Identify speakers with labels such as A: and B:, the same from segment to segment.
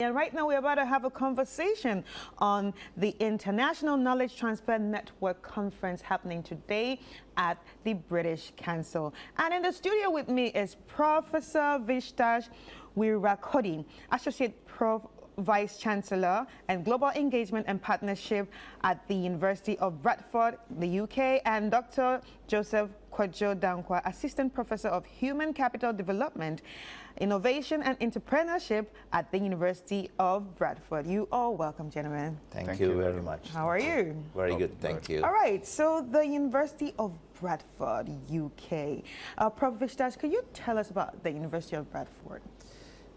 A: And right now we're about to have a conversation on the International Knowledge Transfer Network Conference happening today at the British Council. And in the studio with me is Professor Vishtash Wirakodi, Associate Vice Chancellor and Global Engagement and Partnership at the University of Bradford, the UK, and Dr. Joseph Kwadwo Dankwa, Assistant Professor of Human Capital Development, Innovation and Entrepreneurship at the University of Bradford. You all welcome, gentlemen.
B: Thank you very much.
A: How are you?
B: Very good, thank you.
A: All right, so the University of Bradford, UK. Prof. Vishtash, could you tell us about the University of Bradford?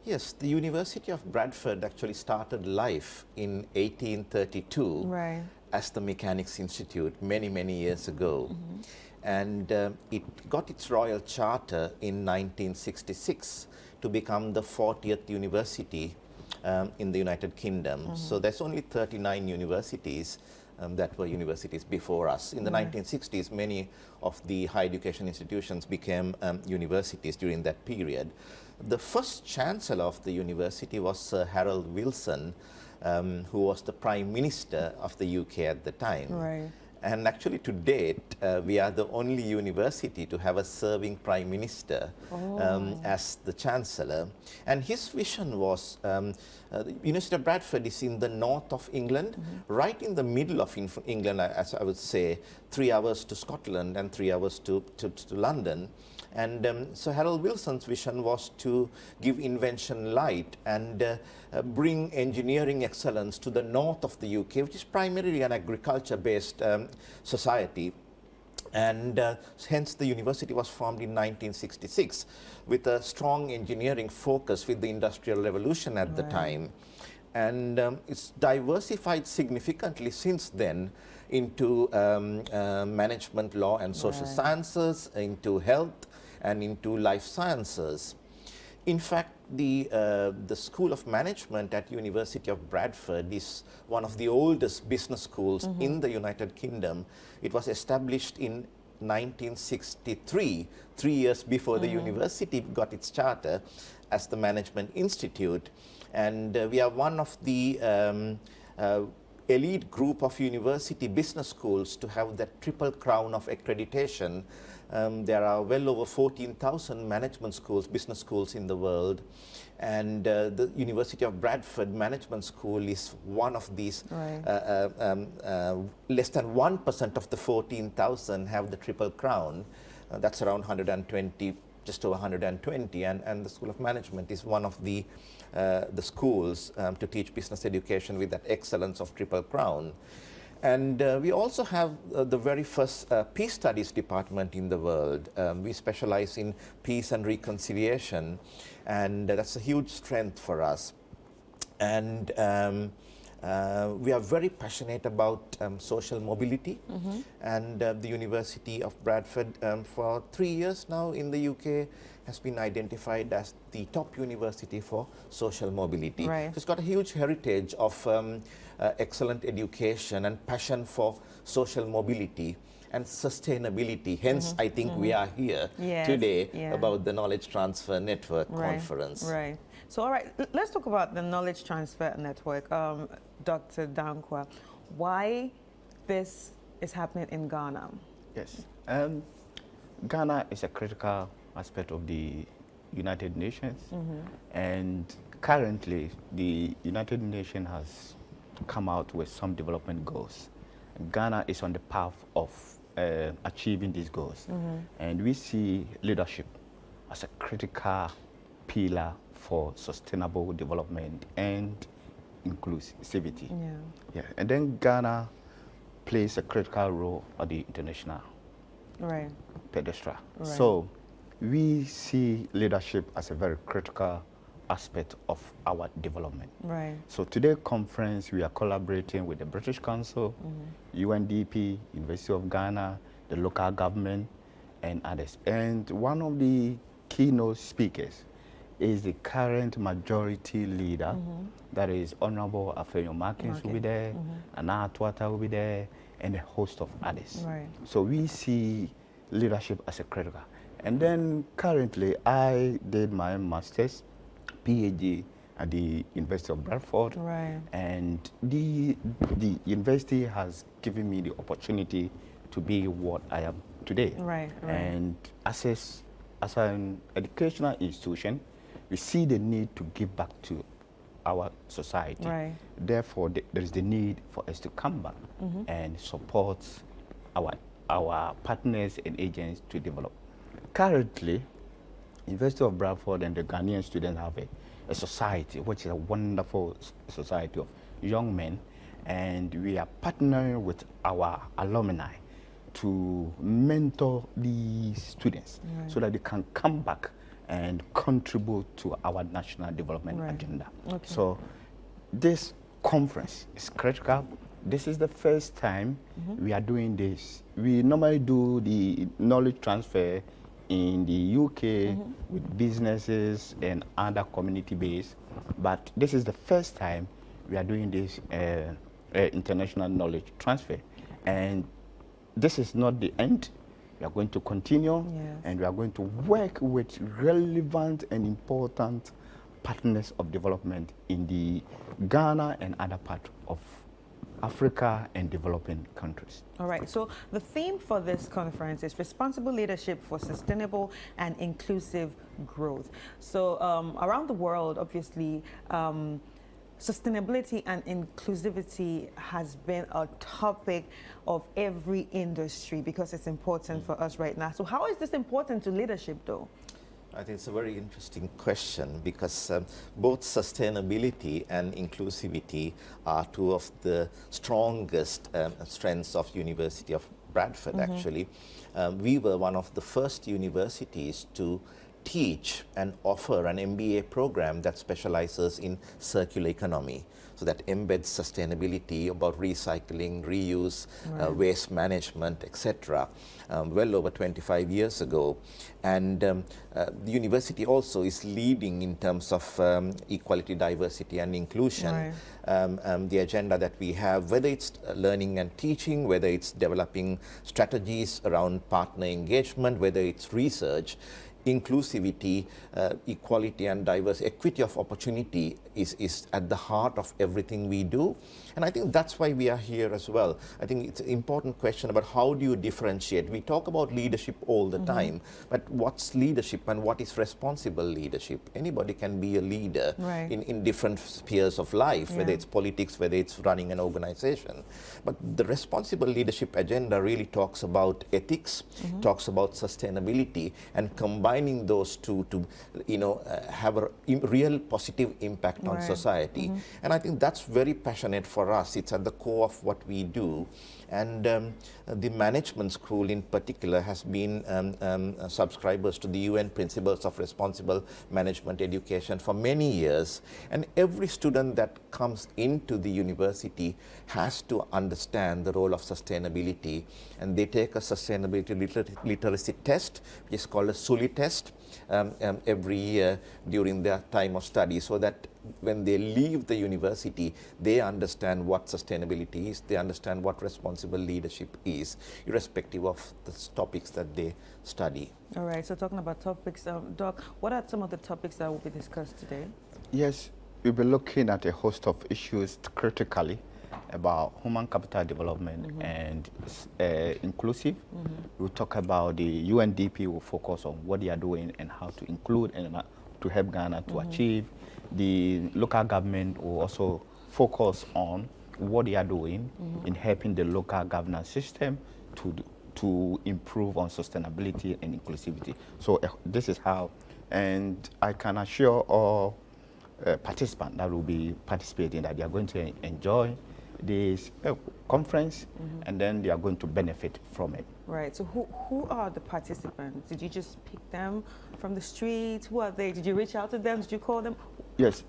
B: Yes, the University of Bradford actually started life in 1832 as the Mechanics Institute many years ago. And it got its royal charter in 1966 to become the 40th university in the United Kingdom. So there's only 39 universities that were universities before us. In the 1960s, many of the higher education institutions became universities during that period. The first chancellor of the university was Sir Harold Wilson, who was the Prime Minister of the UK at the time. And actually to date, we are the only university to have a serving Prime Minister as the Chancellor. And his vision was, the University of Bradford is in the north of England, right in the middle of England, as I would say, 3 hours to Scotland and 3 hours to London. And so Harold Wilson's vision was to give invention light and bring engineering excellence to the north of the UK, which is primarily an agriculture-based society. And hence the university was formed in 1966 with a strong engineering focus with the Industrial Revolution at the time. And it's diversified significantly since then into management law and social sciences, into health, and into life sciences. In fact, the School of Management at University of Bradford is one of the oldest business schools in the United Kingdom. It was established in 1963, 3 years before the university got its charter as the Management Institute. And we are one of the elite group of university business schools to have that triple crown of accreditation. There are well over 14,000 management schools, business schools in the world, and the University of Bradford Management School is one of these. Less than 1% of the 14,000 have the triple crown. That's around 120, just over 120, and the School of Management is one of the schools to teach business education with that excellence of triple crown. And we also have the very first peace studies department in the world. We specialize in peace and reconciliation, and that's a huge strength for us. And we are very passionate about social mobility, and the University of Bradford for 3 years now in the UK has been identified as the top university for social mobility. So it's got a huge heritage of excellent education and passion for social mobility and sustainability. Hence, I think we are here today about the Knowledge Transfer Network Conference.
A: So, all right, let's talk about the Knowledge Transfer Network. Dr. Dankwa, why this is happening in Ghana?
C: Yes, Ghana is a critical aspect of the United Nations, and currently the United Nations has come out with some development goals. Ghana is on the path of achieving these goals, and we see leadership as a critical pillar for sustainable development and inclusivity. And then Ghana plays a critical role at the international pedestal. So we see leadership as a very critical aspect of our development. So today's conference, we are collaborating with the British Council, UNDP, University of Ghana, the local government, and others. And one of the keynote speakers is the current majority leader, that is Honorable Afenyo Markins will be there, Anna Tuata will be there, and a host of others. So we see leadership as a critical. And then currently, I did my master's, PhD, at the University of Bradford.
A: Right.
C: And the university has given me the opportunity to be what I am today.
A: Right.
C: And as an educational institution, we see the need to give back to our society.
A: Right.
C: Therefore, there is the need for us to come back and support our partners and agents to develop. Currently, University of Bradford and the Ghanaian students have a society, which is a wonderful society of young men, and we are partnering with our alumni to mentor these students so that they can come back and contribute to our national development agenda. Okay. So this conference is critical. This is the first time we are doing this. We normally do the knowledge transfer in the UK with businesses and other community base, but this is the first time we are doing this international knowledge transfer. And this is not the end. We are going to continue, and we are going to work with relevant and important partners of development in the Ghana and other parts of Africa and developing countries.
A: All right, so the theme for this conference is responsible leadership for sustainable and inclusive growth. So around the world, obviously, sustainability and inclusivity has been a topic of every industry because it's important for us right now. So how is this important to leadership though?
B: I think it's a very interesting question because both sustainability and inclusivity are two of the strongest strengths of University of Bradford, actually. We were one of the first universities to teach and offer an MBA program that specializes in circular economy. So that embeds sustainability about recycling, reuse, waste management, etc. Well over 25 years ago. And the university also is leading in terms of equality, diversity and inclusion. The agenda that we have, whether it's learning and teaching, whether it's developing strategies around partner engagement, whether it's research, inclusivity, equality and diversity, equity of opportunity is at the heart of everything we do. And I think that's why we are here as well. I think it's an important question about how do you differentiate. We talk about leadership all the time, but what's leadership and what is responsible leadership? Anybody can be a leader in different spheres of life, whether it's politics, whether it's running an organization. But the responsible leadership agenda really talks about ethics, talks about sustainability, and combining those two to have a real positive impact on society. And I think that's very passionate for us. It's at the core of what we do. And the management school in particular has been subscribers to the UN Principles of Responsible Management Education for many years. And every student that comes into the university has to understand the role of sustainability. And they take a sustainability literacy test, which is called a SULI test, every year during their time of study, so that when they leave the university, they understand what sustainability is, they understand what responsible leadership is, irrespective of the topics that they study.
A: All right, so talking about topics, Doc, what are some of the topics that will be discussed today?
C: Yes, we'll be looking at a host of issues critically about human capital development and inclusive. We'll talk about the UNDP will focus on what they are doing and how to include and to help Ghana to achieve. The local government will also focus on what they are doing in helping the local governance system to improve on sustainability and inclusivity. So this is how, and I can assure all participants that will be participating that they are going to enjoy this conference and then they are going to benefit from it.
A: Right, so who are the participants? Did you just pick them from the streets? Who are they? Did you reach out to them? Did you call them?
C: Yes,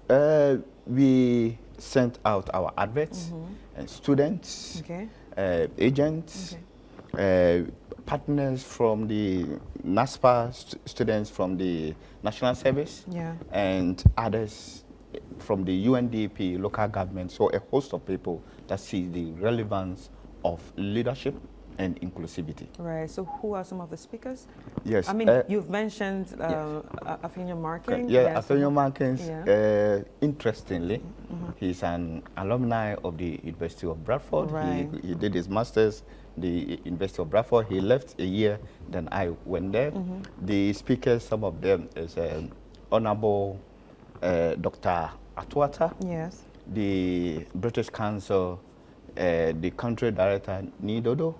C: we sent out our adverts and students, agents, partners from the NASPA, students from the National Service, and others from the UNDP, local government. So a host of people that see the relevance of leadership and inclusivity.
A: Right. So who are some of the speakers?
C: Yes.
A: I mean, you've mentioned Afenyo Marking.
C: Yeah,
A: Yes.
C: Afenyo Markins, interestingly,
A: Mm-hmm.
C: he's an alumni of the University of Bradford.
A: Right.
C: He did his master's the University of Bradford. He left a year, then I went there.
A: Mm-hmm.
C: The speakers, some of them is Honorable Dr. Atuata,
A: Yes.
C: the British Council, the country director Nidodo,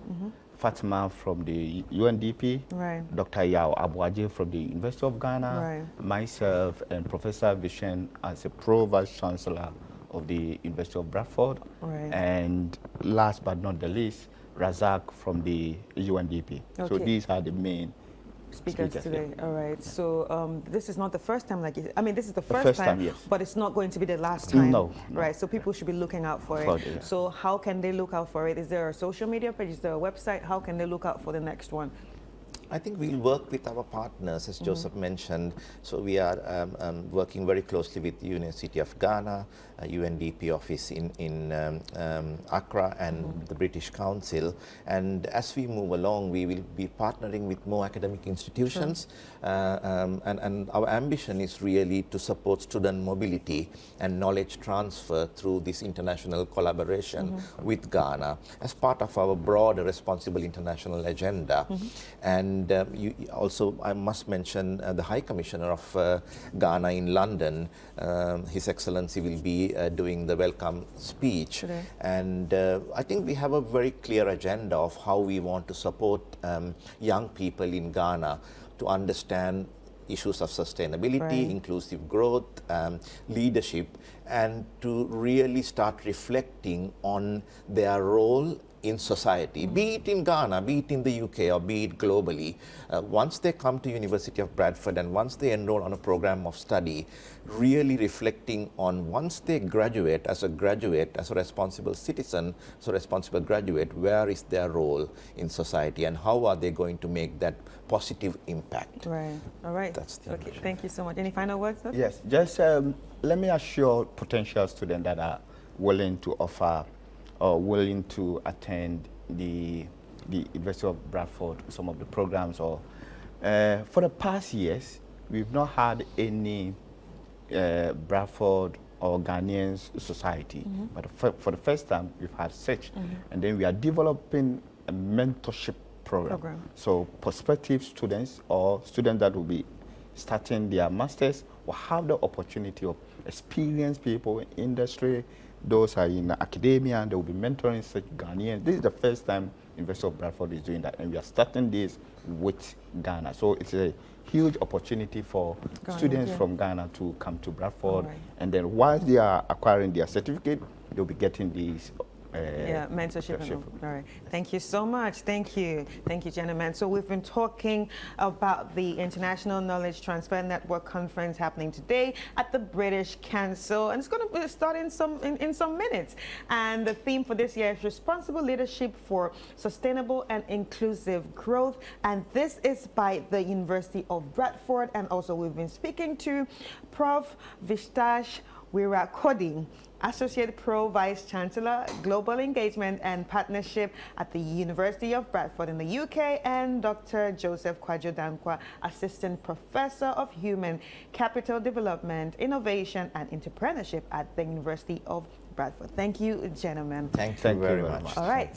C: Fatima from the UNDP,
A: Right.
C: Dr. Yao Abuaje from the University of Ghana,
A: Right.
C: myself and Professor Vishen as a Pro-Vice Chancellor of the University of Bradford,
A: Right.
C: and last but not the least, Razak from the UNDP. So
A: Okay.
C: these are the main
A: Speakers today.
C: yeah.
A: All right. So this is not the first time, like I mean, this is the first,
C: first time, yes.
A: but it's not going to be the last time.
C: No.
A: Right. So people should be looking out for it.
C: Yeah.
A: So how can they look out for it? Is there a social media page? Is there a website? How can they look out for the next one?
B: I think we'll work with our partners, as Joseph mentioned. So we are working very closely with the University of Ghana, UNDP office in Accra, and the British Council. And as we move along, we will be partnering with more academic institutions. And our ambition is really to support student mobility and knowledge transfer through this international collaboration with Ghana as part of our broader responsible international agenda. And also, I must mention the High Commissioner of Ghana in London. His Excellency will be doing the welcome speech.
A: Today.
B: And I think we have a very clear agenda of how we want to support young people in Ghana to understand issues of sustainability,
A: Right.
B: inclusive growth, leadership, and to really start reflecting on their role in society, be it in Ghana, be it in the UK, or be it globally. Once they come to University of Bradford and once they enroll on a program of study, really reflecting on once they graduate, as a responsible citizen, as a responsible graduate, where is their role in society and how are they going to make that positive impact?
A: Right. All right.
B: That's the
A: okay.
B: ambition.
A: Thank you so much. Any final words, sir?
C: Yes, just let me assure potential students that are willing to offer or willing to attend the University of Bradford, some of the programs, or for the past years, we've not had any Bradford or Ghanaian society, but for the first time, we've had such, and then we are developing a mentorship program. So prospective students or students that will be starting their masters will have the opportunity of experienced people in industry. Those are in academia, and they will be mentoring such Ghanaians. This is the first time University of Bradford is doing that, and we are starting this with Ghana. So it's a huge opportunity for students from Ghana to come to Bradford, and then while they are acquiring their certificate, they'll be getting these
A: mentorship. All right. Thank you so much. Thank you. Thank you, gentlemen. So we've been talking about the International Knowledge Transfer Network Conference happening today at the British Council, and it's going to start in some minutes. And the theme for this year is Responsible Leadership for Sustainable and Inclusive Growth. And this is by the University of Bradford. And also we've been speaking to Prof. Vishtash Wirakodi, Associate Pro Vice Chancellor, Global Engagement and Partnership at the University of Bradford in the UK, and Dr. Joseph Kwajo-Dankwa, Assistant Professor of Human Capital Development, Innovation and Entrepreneurship at the University of Bradford. Thank you, gentlemen.
B: Thank you very much.
A: All right.